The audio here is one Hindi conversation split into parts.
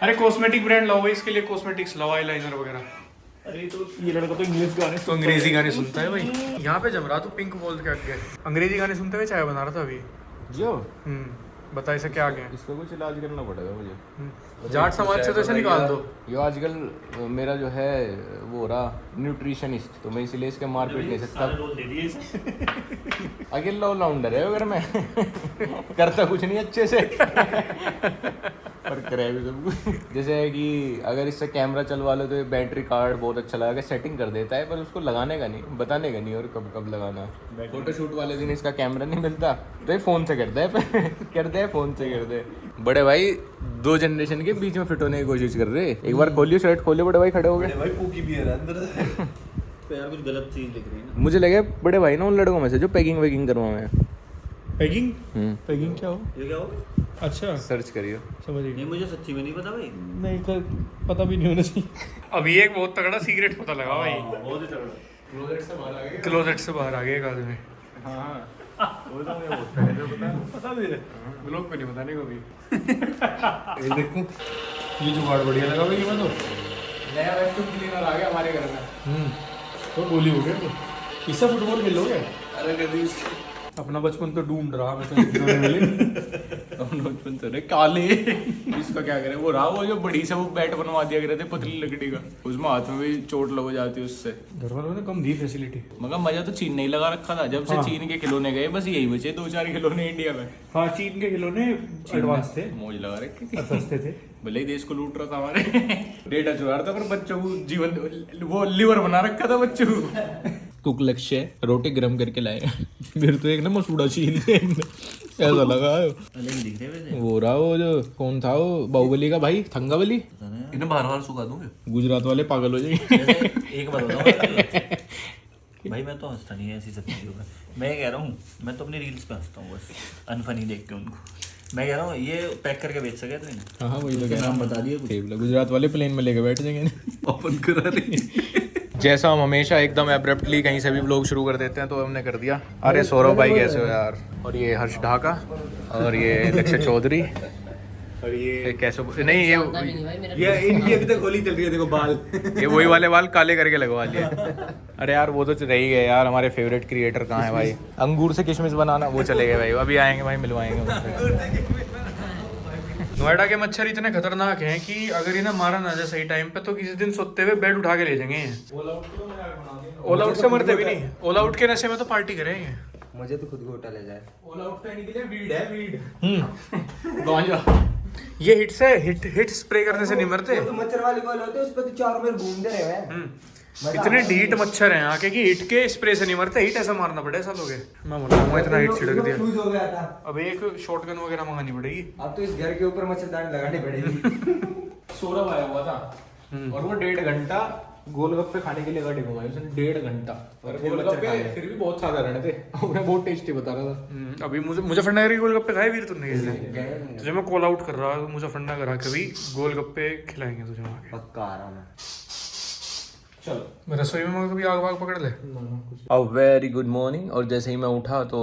अरे कॉस्मेटिक ब्रांड लाओ भाई, इसके लिए कॉस्मेटिक्स लाओ, आईलाइनर वगैरह। अरे तो ये लड़का तो इंग्लिश गाने तो अंग्रेजी गाने सुनता है भाई। यहाँ पे जम रहा तू पिंक बॉल के आगे, अंग्रेजी गाने सुनते हुए चाय बना रहा था अभी। जो बता इसे क्या आगे। इसका कुछ इलाज करना पड़ेगा मुझे। जाट समाज से तो इसे निकाल दो। ये आजकल मेरा जो है वो हो रहा न्यूट्रिशनिस्ट, तो मैं इसलिए इसके मारपीट नहीं सकता। अकेला ऑलराउंडर है अगर मैं करता कुछ नहीं अच्छे से पर करे भी सब कुछ। जैसे है कि अगर इससे कैमरा चलवा लो तो ये बैटरी कार्ड बहुत अच्छा लगा, सेटिंग कर देता है, पर उसको लगाने का नहीं, बताने का नहीं और कब कब लगाना है। फोटोशूट वाले दिन इसका कैमरा नहीं मिलता तो ये फ़ोन से करता है करते हैं फ़ोन से करते हैं। बड़े भाई दो जनरेशन के बीच में फिट होने की कोशिश कर रहे हैं। एक बार खोलिए शर्ट खोलिए, बड़े भाई खड़े हो गए। भाई पूकी भी है अंदर तो यार कुछ गलत चीज लिख रही है ना। मुझे लगे बड़े भाई ना उन लड़कों में से जो पैकिंग वैकिंग करवाए हैं। पैकिंग पैकिंग क्या हो? ये क्या हो? अच्छा सर्च करिए, समझ नहीं मुझे सच्ची में नहीं पता भाई। नहीं कर, पता भी नहीं होना चाहिए। अभी एक बहुत तगड़ा सीक्रेट पता लगा भाई। बहुत ही तगड़ा। क्लोजेट से बाहर आ गए। क्लोजेट से बाहर आ गया एक आदमी। हाँ वो तो मुझे बहुत पहले पता भी है, ब्लॉग पे नहीं बताने को भी। ये देखो ये जुगाड़ बढ़िया लगा भाई। मैं तो नया वैक्यूम क्लीनर आ गया हमारे घर में। तो गोली हो गया। तो इससे फुटबॉल खेलोगे? अरे कभी अपना बचपन तो ढूंढ रहा मैं तो खिलौने मिले। बचपन से काले इसका क्या करे, वो रहा वो जो बड़ी से वो बैट बनवा दिया करे थे पतली लकड़ी का, उसमें हाथ में भी चोट लग जाती है उससे। घर वालों ने कम दी फैसिलिटी। मगर मजा तो चीन नहीं लगा रखा था जब से चीन के खिलौने गए, बस यही बचे 2-4 खिलौने इंडिया में। हाँ चीन के खिलौने एडवांस थे, मौज लगा रखे और सस्ते थे। भले ही देश को लूट रहा था हमारे डेटा चुरा रहा था, पर बच्चों को जीवन वो लिवर बना रखा था बच्चों को। कुक लक्ष्य रोटी गरम करके लाए फिर तो एक ना मसूड़ा छीन ऐसा लगा अलग दिख रहे वैसे। वो रहा वो जो कौन था वो बाहुबली का भाई थंगावली, इन्हें बार-बार सुखा दूंगे। गुजरात वाले पागल हो जाएंगे। जैसे एक बात बताऊं भाई, मैं तो हंसता नहीं है ऐसी सब चीज़ों में। मैं कह रहा हूँ मैं तो अपनी रील्स पे हंसता हूँ बस, अनफनी देख के उनको। मैं कह रहा हूँ ये पैक करके बेच सके तो इन्हें। हाँ वही तो उसके नाम बता दिए कुछ। गुजरात वाले प्लेन में लेके बैठ जाएंगे ओपन करा रही। जैसा हम हमेशा एकदम एब्रप्टली कहीं से भी व्लॉग शुरू कर देते हैं तो हमने कर दिया। अरे सौरभ भाई कैसे हो यार, और ये हर्ष ढाका, और ये लक्ष्य चौधरी, और ये कैसे नहीं ये इनकी अभी तक होली चल रही है, देखो बाल। ये वही वाले बाल काले करके लगवा लिए। अरे यार वो तो रह ही गए यार, हमारे फेवरेट क्रिएटर कहाँ है भाई, अंगूर से किशमिश बनाना, वो चले गए भाई, अभी आएंगे भाई मिलवाएंगे उनसे। नोएडा के मच्छर इतने खतरनाक हैं कि अगर इन्हें मारा ना जाए सही टाइम पे तो किसी दिन सोते हुए बेड उठा के ले जाएंगे। ऑल आउट से मरते भी नहीं, ऑल आउट के नशे में तो पार्टी करेंगे। मुझे तो खुद को उठा ले जाए। ऑल आउट करने के लिए वीड है, वीड गांजा। ये हिट स्प्रे करने से नहीं मरते। तो मच्छर वाली बॉल होती है, उस पर तो चारों में घूमते रहे हैं। इतने ढीठ मच्छर हैं आके कि हिट के स्प्रे से नहीं मरते, हिट ऐसा मारना पड़े ऐसा लोगे। मैं बोलूँगा इतना हिट छिड़क दिया। लूज हो गया था। अब एक शॉटगन वगैरह मंगानी पड़ेगी। अब तो इस घर के ऊपर मच्छरदानी लगानी पड़ेगी। सौरभ आया हुआ था और वो 1.5 घंटा गोलगप्पे खाने के लिए गाड़ी घुमाई उसने, 1.5 घंटा। और गोलगप्पे फिर भी बहुत साधारण थे, उन्हें बहुत टेस्टी बता रहा था। अभी मुजफ्फरनगर के गोलगप्पे खाए वीर तुमने किसी दिन? तुझे मैं कॉल आउट कर रहा हूँ, मुजफ्फरनगर आके भी गोलगप्पे खिलाएंगे तुझे वहाँ के। पक्का आ रहा मैं। चलो मैं रसोई में कभी आग वाग पकड़ ले। अब वेरी गुड मॉर्निंग। और जैसे ही मैं उठा तो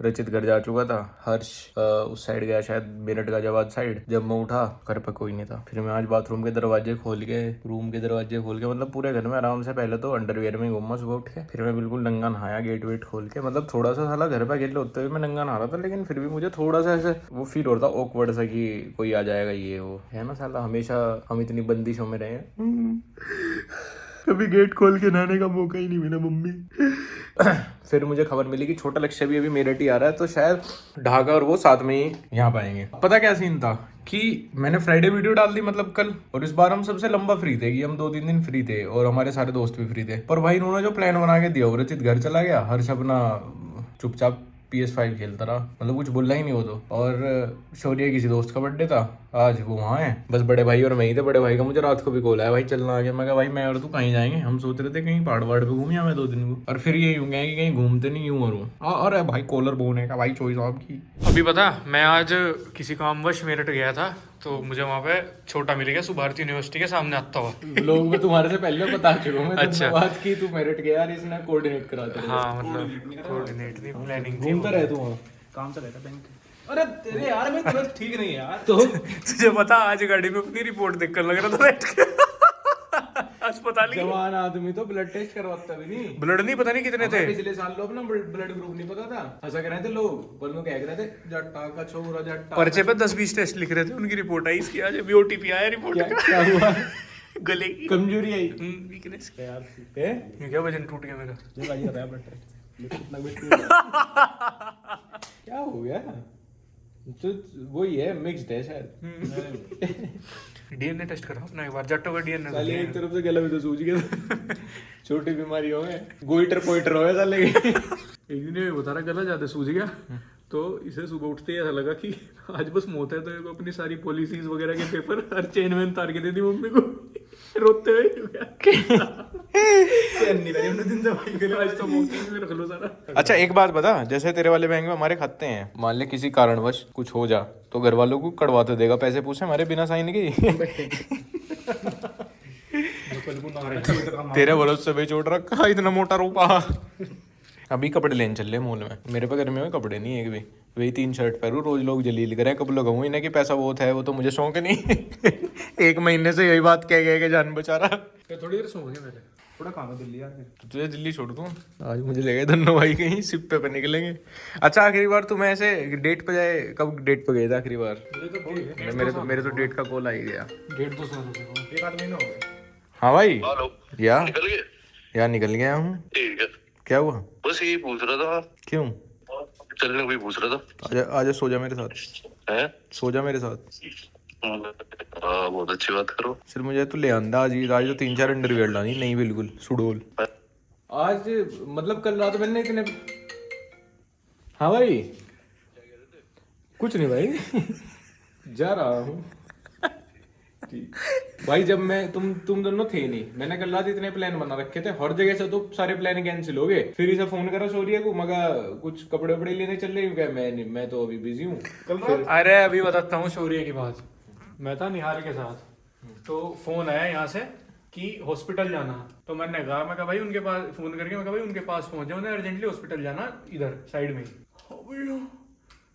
रचित घर जा चुका था, हर्ष उस साइड गया शायद मेरठ गाजियाबाद साइड। जब मैं उठा घर पे कोई नहीं था। फिर मैं आज बाथरूम के दरवाजे खोल के, रूम के दरवाजे खोल के, मतलब पूरे घर में आराम से, पहले तो अंडरवियर में घूमा सुबह उठ के, फिर मैं बिल्कुल नंगा नहाया गेट वेट खोल के। मतलब थोड़ा सा साला घर पे अकेले होते हुए मैं नंगा नहा रहा था, लेकिन फिर भी मुझे थोड़ा सा ऐसे वो फील हो रहा था ऑकवर्ड सा कि कोई आ जाएगा ये वो है ना। साला हमेशा हम इतनी बंदिशों में रहे हैं, कभी गेट खोल के नहाने का मौका ही नहीं मिला मम्मी। फिर मुझे खबर मिली कि छोटा लक्ष्य भी अभी मेरठ ही आ रहा है, तो शायद ढाका और वो साथ में ही यहाँ पाएंगे। पता क्या सीन था कि मैंने फ्राइडे वीडियो डाल दी मतलब कल, और इस बार हम सबसे लंबा फ्री थे कि हम 2-3 दिन फ्री थे और हमारे सारे दोस्त भी फ्री थे। पर भाई इन्होंने जो प्लान बना के दिया, रचित घर चला गया, हर्ष अपना चुपचाप PS5 खेलता रहा, मतलब कुछ बोला ही नहीं वो तो। और शौर्य किसी दोस्त का बर्थडे था आज, वो वहाँ है, बस बड़े भाई और मैं ही थे। बड़े भाई का मुझे रात को भी कॉल आया, भाई चलना आ गया। मैं कहा भाई मैं और तू कहीं जाएंगे, हम सोच रहे थे कहीं पहाड़ वहाड़ पे घूमिया मैं 2 दिन को, और फिर ये यूं गए कि कहीं घूमते नहीं यूं और अरे भाई कॉलर बोन है का भाई चोई साहब की। अभी पता मैं आज किसी कामवश मेरठ गया था तो मुझे वहाँ पे छोटा मिल गया सुभारती यूनिवर्सिटी के सामने आता हुआ। लोग मैं तुम्हारे से पहले बता चुका हूँ। अच्छा। बात की तू मेरठ गया यार, इसने कोऑर्डिनेट करा था। हाँ मतलब कोऑर्डिनेट नहीं, प्लानिंग थी। घूमता रहे तू वहाँ? काम से रहता बैंक। अरे तेरे यार मैं तबीयत ठीक नहीं है यार। तो तुझे पता आज गाड़ी में अपनी रिपोर्ट देखकर लग रहा था बैठ के अस्पताल की। जवान आदमी तो ब्लड टेस्ट करवाता भी नहीं। ब्लड नहीं पता नहीं कितने थे। पिछले साल लोग अपना ब्लड ग्रुप नहीं पता था, हंसा कर रहे थे लोग, पर लोग कह रहे थे जट्टा का छोरा जट्टा। पर्चे पे 10-20 टेस्ट लिख रहे थे, उनकी रिपोर्ट आई, इसकी आज अभी ओटीपी आया रिपोर्ट का। क्या हुआ? गले की कमजोरी आई वीकनेस। यार। ये क्या वजन टूट गया मेरा। ये भाई बताया ब्लड टेस्ट क्या हो गया? तो वही है, मिक्स्ड है शायद। डीएनए टेस्ट करो अपना एक बार, जट्टो का डीएनए। साले एक तरफ से गला भी तो सूज गया था। छोटी बीमारी हो गए, गोइटर पोइटर हो गया साले। एक दिन ये बता रहा गला ज्यादा सूज गया, तो इसे सुबह उठते ही ऐसा लगा कि आज बस मौत है, तो ये अपनी सारी पॉलिसीज वगैरह के पेपर हर चेन में उतार के दे दी मम्मी को। रोते हुए दिन दवाई के लिए आज तो मौत में रख लो सारा। अच्छा एक बात बता, जैसे तेरे वाले बैंक में हमारे खाते हैं, मान ले किसी कारणवश कुछ हो जा तो घर वालों को कड़वा तो देगा पैसे पूछे हमारे बिना साइन के। तेरे भरोसे पे छोड़ रखा इतना मोटा रूपा। अभी कपड़े लेने चल रहे मॉल में, मेरे पे गर्मी में कपड़े नहीं है एक भी, वही 3 शर्ट पहनूं, रोज लोग जलील करें कब लगाऊं इन्हें कि पैसा बहुत है, वो तो मुझे शौक नहीं। 1 महीने से यही बात कह गए कि जान बचा रहा। थोड़ी देर सो गए मेरे, थोड़ा काम है दिल्ली यार। तो तुझे दिल्ली छोड़ दूं आज, मुझे लगे धन्नो भाई कहीं सिप्पे पे निकलेंगे। अच्छा आखिरी बार तुम ऐसे डेट पे जाए, कब डेट पे गए थे आखिरी बार? मेरे तो डेट का कॉल आ ही गया। 1.5 साल हो गए, 1 आध महीना हो गया। हाँ भाई। हेलो, या निकल गए? यार निकल गया हूँ। ठीक है, क्या हुआ? बस यही पूछ रहा था। क्यों? चलने को ही पूछ रहा था। आजा आजा सो जा मेरे साथ, हैं? सो जा मेरे साथ। बहुत अच्छी बात करो। सिर्फ मुझे तो ले आंदा आज तो 3-4 अंडरवियर लानी नहीं, बिल्कुल सुडोल। आज मतलब कल रात मैंने इतने। हाँ भाई कुछ नहीं भाई, जा रहा हूँ भाई। जब मैं तुम दोनों थे नहीं, मैंने कल रात इतने प्लान बना रखे थे, हर जगह से तो सारे प्लान कैंसिल हो गए। फिर इसे फोन करा सोरिया को, मगा कुछ कपड़े वपड़े लेने चल रही हूँ, मैं तो अभी बिजी हूँ। अरे अभी बताता हूँ शौर्य की बात। मैं था निहार के साथ, तो फोन आया यहाँ से कि हॉस्पिटल जाना। तो मैंने कहा भाई उनके पास फोन करके, मैं कहा भाई उनके पास पहुंच जाओ, उन्हें अर्जेंटली हॉस्पिटल जाना, इधर साइड में ही।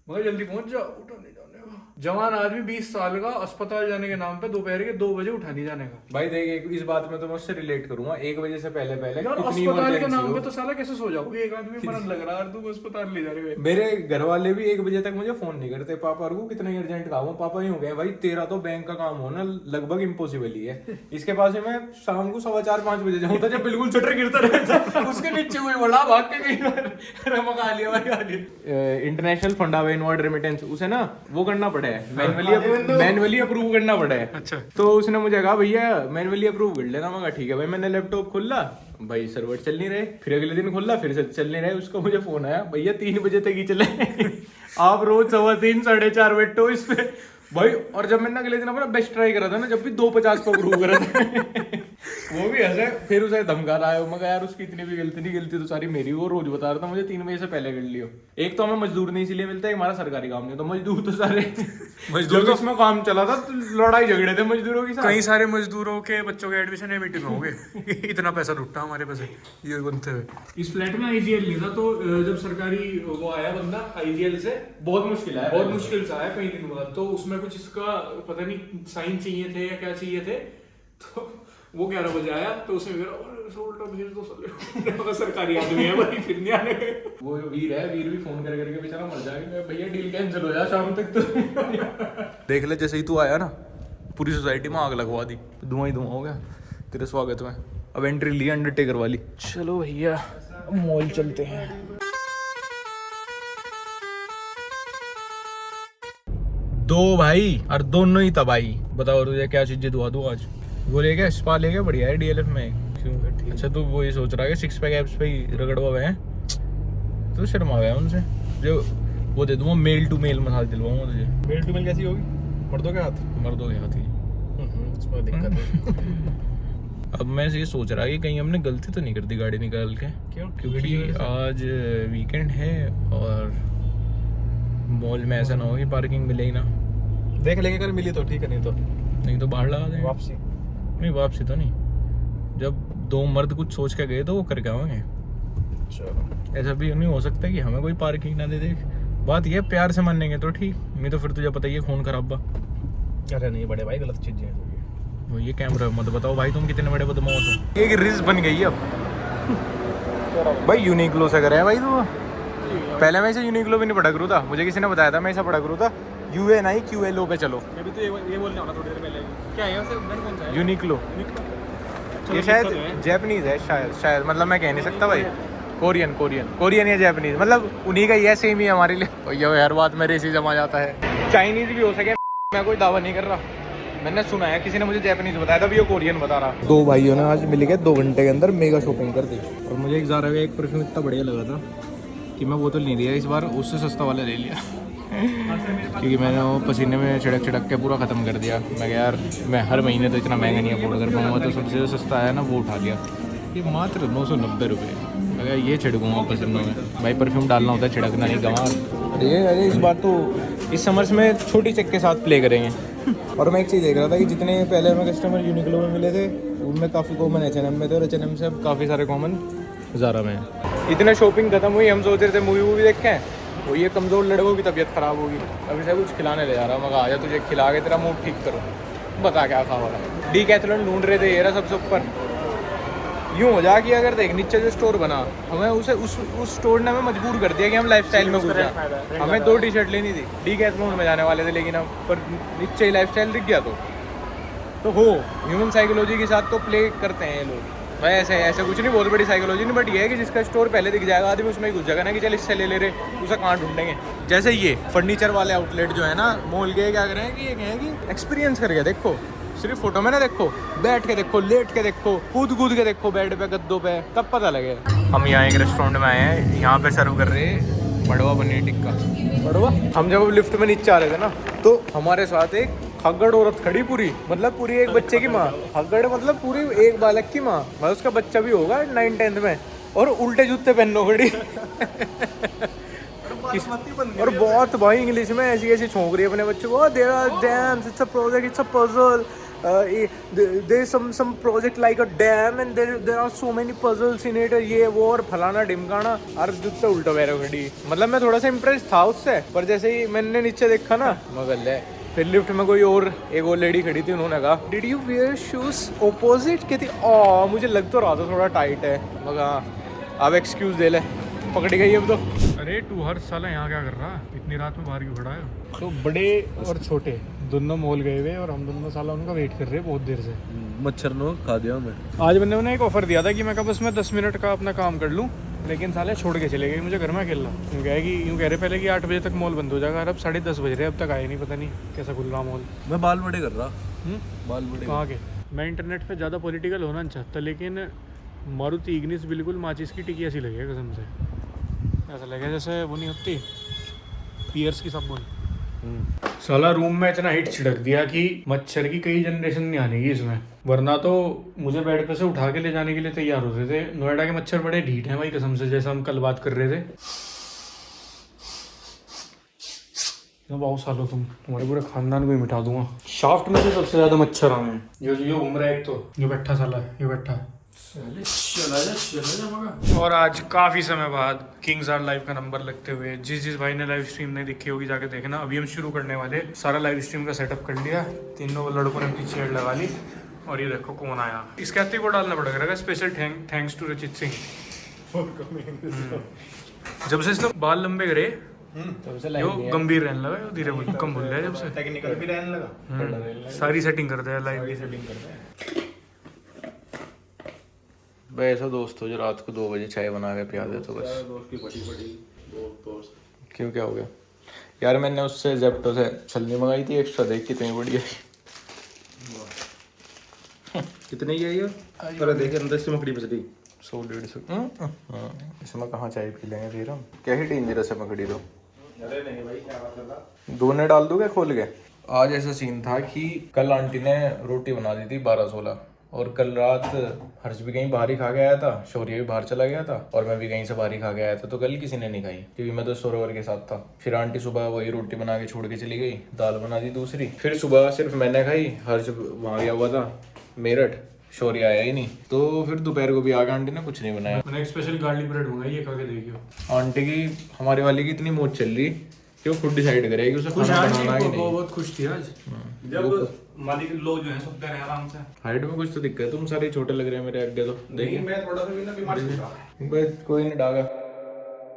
मगर जल्दी पहुंच जाओ, उठा नहीं जाने का। जवान आदमी 20 साल का अस्पताल जाने के नाम पे दोपहर के 2 बजे उठा नहीं जाने का। भाई देख इस बात में तो मैं उससे रिलेट करूंगा, 1 बजे से पहले यार अस्पताल के नाम पे तो साला कैसे सो जाओगे? एक आदमी मरने लग रहा है, तुम अस्पताल ले जा रहे हो। मेरे घर वाले भी 1 बजे तक मुझे फोन नहीं करते। पापा को कितना अर्जेंट काम हो, पापा ही हो गए भाई तेरा तो बैंक का काम होना लगभग इम्पॉसिबल ही है। इसके पास मैं शाम को 4:15-5 बजे जाऊँ, जब बिल्कुल शटर गिरता रहता उसके नीचे हुए बड़ा भाग के international fund of inward remittance, उसे ना वो करना पड़ा है, मैनुअली अप्रूव करना पड़ा है। अच्छा। तो उसने मुझे कहा भैया मैनुअली अप्रूव कर लेना। मैं कहा ठीक है भाई। मैंने लैपटॉप खोला, भाई सर्वर चल नहीं रहे। फिर अगले दिन खोला, फिर से चल नहीं रहे। उसका मुझे फोन आया, भैया 3 बजे तक ही चले। आप रोज 3:15 4:30 बैठो इस पे भाई। और जब मैंने अगले दिन अपना बेस्ट ट्राई करा था ना, जब भी 2:50 पर अप्रूव करा था वो भी ऐसे। फिर उसे धमका रहा है, मगर यार उसकी इतनी भी गलती नहीं, गलती तो सारी मेरी। वो रोज बता रहा था मुझे 3 बजे से पहले कर लियो। एक तो हमें मजदूर नहीं इसलिए मिलता है, हमारा सरकारी काम नहीं, तो मजदूर तो सारे मजदूर तो इसमें काम चला था तो लड़ाई झगड़े थे मजदूरों की। कई सारे मजदूरों के बच्चों के एडमिशन एमिटी में हो गए। इतना पैसा लुटता हमारे पास ये बनते हुए। इस फ्लैट में आईजीएल नहीं था, तो जब सरकारी वो आया बंदा आईजीएल से, बहुत मुश्किल है, बहुत मुश्किल से आया कई दिन बाद। तो उसमें कुछ इसका पता नहीं साइन चाहिए थे या क्या चाहिए थे, तो वो 11 बजे आया। तो उसने उल्टा भेज दो साले, सरकारी आदमी है भाई, फिर नहीं आने। वो वीर है, वीर भी फोन कर करके बेचारा मर जाएगा, भैया डील कैंसिल हो जाए शाम तक। तो देख ले जैसे ही तू आया ना, पूरी सोसाइटी में आग लगवा दी, धुआं ही धुआं हो गया तेरे स्वागत में। अब एंट्री ली अंडरटेकर वाली। चलो भैया मॉल चलते हैं। दो भाई और दोनों ही तबाही। बताओ तुझे क्या चीज दुआ दूं आज? वो ले गया स्पा ले गया, बढ़िया है डीएलएफ में। क्यों? अच्छा तू वो ये सोच रहा है कि 6 पैक एप्स पे ही रगड़वा हुए हैं, तो शर्मा गया उनसे। जो वो दे दूंगा मेल टू मेल मसाज दिलवाऊंगा तुझे। मेल टू मेल कैसी होगी? मर्दों के हाथ? मर्दों के हाथ ही। इसमें दिक्कत है। अब मैं ये सोच रहा कि कहीं हमने गलती तो नहीं कर दी गाड़ी निकाल के। क्यों? क्योंकि आज वीकेंड है और मॉल में ऐसा ना हो कि पार्किंग मिले ही ना। देख लेंगे, अगर मिली तो ठीक है, नहीं तो बाहर लगा देंगे। वापसी नहीं, वापसी तो नहीं। जब 2 मर्द कुछ सोच के गए तो वो करके आएंगे। चलो। ऐसा भी नहीं हो सकता कि हमें कोई पार्किंग ना दे देख बात ये प्यार से मानेंगे तो ठीक, नहीं तो फिर तुझे पता ही है खून खराबा। अरे नहीं बड़े भाई, गलत चीजें हैं वो ये कैमरा मत बताओ भाई, तुम कितने बड़े बदमाश हो। ये रिज बन गई अब भाई। यूनिक्लो से करे भाई तू। पहले मैं इसे यूनिक्लो भी नहीं पढ़ा करूँ था, मुझे किसी ने बताया था मैं इसे पढ़ा करूँ था UNIQLO पे। चलो अभी तो ये बोलने वाला थोड़ी देर पहले, क्या है वैसे ब्रांड कौन सा है? यूनिक्लो, ये शायद जैपनीज है, शायद मतलब मैं कह नहीं सकता भाई। कोरियन या जैपनीज, मतलब उन्हीं का ही है, सेम ही है हमारे लिए। ये हर बात में रेसिज्म आ जाता है। चाइनीज भी हो सके, मैं कोई दावा नहीं कर रहा, मैंने सुना है, किसी ने मुझे जैपनीज बताया था, अभी ये कोरियन बता रहा। दो भाइयों ने आज मिल के 2 घंटे के अंदर मेगा शॉपिंग कर दी। और मुझे एक ज़ारा का एक परफ्यूम इतना बढ़िया लगा था कि मैं वो तो नहीं लिया इस बार, उससे सस्ता वाला ले लिया क्योंकि मैंने वो पसीने में छिड़क के पूरा ख़त्म कर दिया। मैं यार मैं हर महीने तो इतना महंगा नहीं अफोर्ड कर पाऊँगा, तो सबसे सस्ता आया ना वो उठा लिया। ये मात्र 990 रुपये। अगर ये छिड़कूँगा पसीनों में, भाई परफ्यूम डालना होता है, छिड़कना नहीं गंवार। अरे इस बार तो इस समर्स में छोटी चेक के साथ प्ले करेंगे। और मैं एक चीज़ देख रहा था कि जितने पहले हमें कस्टमर यूनिक्लो में मिले थे, उनमें काफ़ी कॉमन H&M में थे, और H&M से अब काफ़ी सारे कॉमन ज़ारा में है। इतने शॉपिंग खत्म हुई, हम सोच रहे थे मूवी देखें, वो ये कमज़ोर लड़कों की तबीयत ख़राब होगी, अभी से कुछ खिलाने ले जा रहा हूँ। मगर आजा तुझे खिला के तेरा मूड ठीक करो, बता क्या खा वाला। डीकैथलॉन ढूंढ रहे थे, ये रहा सबसे ऊपर। यूँ हो जा कि अगर देख नीचे जो स्टोर बना, हमें उस स्टोर ने हमें मजबूर कर दिया कि हम लाइफस्टाइल में घुस जाए। हमें 2 टी-शर्ट लेनी थी, डीकैथलॉन में जाने वाले थे, लेकिन अब पर नीचे ही लाइफस्टाइल दिख गया तो हो ह्यूमन साइकोलॉजी के साथ तो प्ले करते हैं ये लोग भाई। ऐसे कुछ नहीं, बहुत बड़ी साइकोलॉजी नहीं, बट ये है कि जिसका स्टोर पहले दिख जाएगा आदमी उसमें ही घुस जाएगा ना, कि चल इससे ले रहे, उसे कहाँ ढूंढेंगे। जैसे ये फर्नीचर वाले आउटलेट जो है ना मॉल के, क्या करें कि ये कहें कि एक्सपीरियंस करके देखो, सिर्फ फोटो में ना देखो, बैठ के देखो, लेट के देखो, कूद के देखो बेड पे, गद्दों पे, तब पता लगेगा। हम यहाँ एक रेस्टोरेंट में आए हैं, यहाँ पे सर्व कर रहे हैं बड़वा पनीर टिक्का। बड़वा, हम जब लिफ्ट में नीचे आ रहे थे ना, तो हमारे साथ एक हग्गड़ औरत खड़ी, पूरी मतलब पूरी एक बच्चे की माँ। हग्गड़ मतलब पूरी एक बालक की माँ, मतलब उसका बच्चा भी होगा 9-10th में, और उल्टे जूते पहनो खड़ी और बहुत भाई इंग्लिश में ऐसी छोंक रही है अपने बच्चे को। There are dams, it's a project, it's a puzzle, there some project like a dam and there are so many puzzles in it, ये वो और फलाना ढिमकाना। और जूते उल्टा पैरों खड़ी, मतलब मैं थोड़ा सा इम्प्रेस था उससे, पर जैसे ही मैंने नीचे देखा ना मगल है। फिर लिफ्ट में कोई और एक और लेडी खड़ी थी, उन्होंने कहा did you wear shoes opposite, कहती ओ मुझे लग तो रहा था थोड़ा टाइट है, मगर अब एक्सक्यूज दे ले, पकड़ी गई अब तो। अरे तू हर साल यहाँ क्या कर रहा है, इतनी रात में बाहर क्यों खड़ा है? तो बड़े और छोटे दोनों मॉल गए हुए, और हम दोनों साला उनका वेट कर रहे हैं बहुत देर से। मच्छर नो खा दिया मैं। आज मैंने उन्हें एक ऑफर दिया था कि मैं कब बस मैं 10 मिनट का अपना काम कर लूँ, लेकिन साले छोड़ के चले गए मुझे घर में अकेला। यूँ कह रहे पहले कि 8 बजे तक मॉल बंद हो जाएगा, अब 10:30 बज रहे, अब तक आए नहीं, पता नहीं कैसा खुल रहा मॉल। मैं बाल बड़े कर रहा। बाल बड़े कहाँ के? मैं इंटरनेट पे ज़्यादा पॉलिटिकल होना नहीं चाहता, लेकिन मारुति इग्निस बिल्कुल माचिस की टिकी ऐसी लगी है कसम से। ऐसा लगे जैसे वो नहीं होती पियर्स की साबुन। साला रूम में इतना हीट छिड़क दिया कि मच्छर की कई जनरेशन नहीं आनेगी इसमें, वरना तो मुझे बेड पे से उठा के ले जाने के लिए तैयार होते थे। नोएडा के मच्छर बड़े ढीठ हैं भाई कसम से, जैसा हम कल बात कर रहे थे। बहुत सालों तुम्हारे पूरे खानदान को ही मिटा दूंगा। शाफ्ट में से सबसे ज्यादा मच्छर आए हैं। यो घूम रहा है एक तो, यो बैठा साला, यो बैठा। चला जा मगा। और आज काफी समय बाद किंग्स आर लाइव का नंबर लगते हुए, जिस भाई ने लाइव स्ट्रीम नहीं देखी होगी जाके देखना। अभी हम शुरू करने वाले, सारा लाइव स्ट्रीम का सेटअप कर लिया, तीनों लड़कों ने अपनी चेयर लगा ली, और ये देखो कौन आया। इसके हाथी को डालना पड़ेगा स्पेशल थैंक्स टू रचित सिंह। जब से इसने बाल लंबे करे यो गंभीर रहने लगा, यो धीरे बोल कम बोल रहा है, जब से टेक्निकल भी रहने लगा। सारी सेटिंग करते हैं, लाइव की सेटिंग करते हैं। ऐसा दोस्त हो जो रात को 2 बजे चाय बना के पिया दे तो बस। क्यों, क्या हो गया यार? मैंने उससे जेप्टो से छलनी मंगाई थी एक्स्ट्रा, देख कितनी बढ़िया। कितने की है ये? अरे देखिए अंदर से मकड़ी फंसती। 100-150। इसमें कहाँ चाय पी लेंगे फिर हम? क्या ही डेंजरस है मकड़ी तो। अरे नहीं भाई, क्या बात कर रहा? दोने डाल दूंगे खोल के। आज ऐसा सीन था कि कल आंटी ने रोटी बना दी थी 12-16, और कल रात हर्ष भी कहीं बाहर ही खा के आया था, शौर्य भी बाहर चला गया था, और मैं भी कहीं से बाहर ही खा के आया था, तो कल किसी ने नहीं खाई क्योंकि मैं तो सरोवर के साथ था। फिर आंटी सुबह वही रोटी बना के छोड़ के चली गई, दाल बना दी दूसरी। फिर सुबह सिर्फ मैंने खाई, हर्ष वहाँ गया हुआ था मेरठ, शौर्य आया ही नहीं। तो फिर दोपहर को भी आगे आंटी ने कुछ नहीं बनाया। मैंने एक स्पेशल गार्लिक ब्रेड मंगाई है, खा के देखियो। आंटी की हमारे वाली की इतनी मौज चल रही कि वो खुद डिसाइड करेगी उसे खाना बनाना है कि नहीं। बहुत खुश थी आज जब मालिक लोग जो है सोते रहे आराम से। हाइट में कुछ तो दिक्कत है, तुम सारे छोटे लग रहे हैं मेरे आगे तो। देखिए मैं थोड़ा सा भी ना बीमार था। बस कोई नहीं डागा।